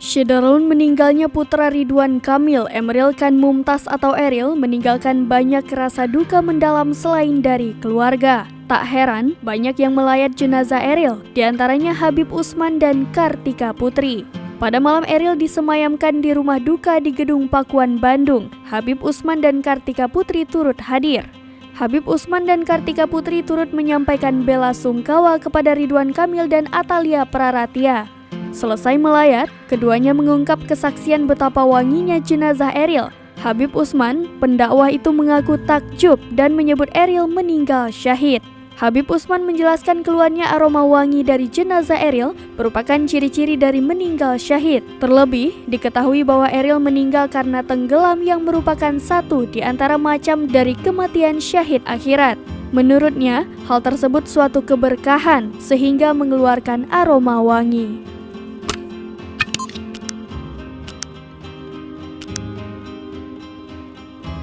Syederun meninggalnya putra Ridwan Kamil, Emeril Khan Mumtaz atau Eril, meninggalkan banyak rasa duka mendalam selain dari keluarga. Tak heran, banyak yang melayat jenazah Eril, diantaranya Habib Usman dan Kartika Putri. Pada malam Eril disemayamkan di rumah duka di Gedung Pakuan, Bandung. Habib Usman dan Kartika Putri turut hadir. Habib Usman dan Kartika Putri turut menyampaikan bela sungkawa kepada Ridwan Kamil dan Atalia Praratia. Selesai melayat, keduanya mengungkap kesaksian betapa wanginya jenazah Eril. Habib Usman, pendakwah itu mengaku takjub dan menyebut Eril meninggal syahid. Habib Usman menjelaskan keluarnya aroma wangi dari jenazah Eril merupakan ciri-ciri dari meninggal syahid. Terlebih, diketahui bahwa Eril meninggal karena tenggelam yang merupakan satu di antara macam dari kematian syahid akhirat. Menurutnya, hal tersebut suatu keberkahan sehingga mengeluarkan aroma wangi.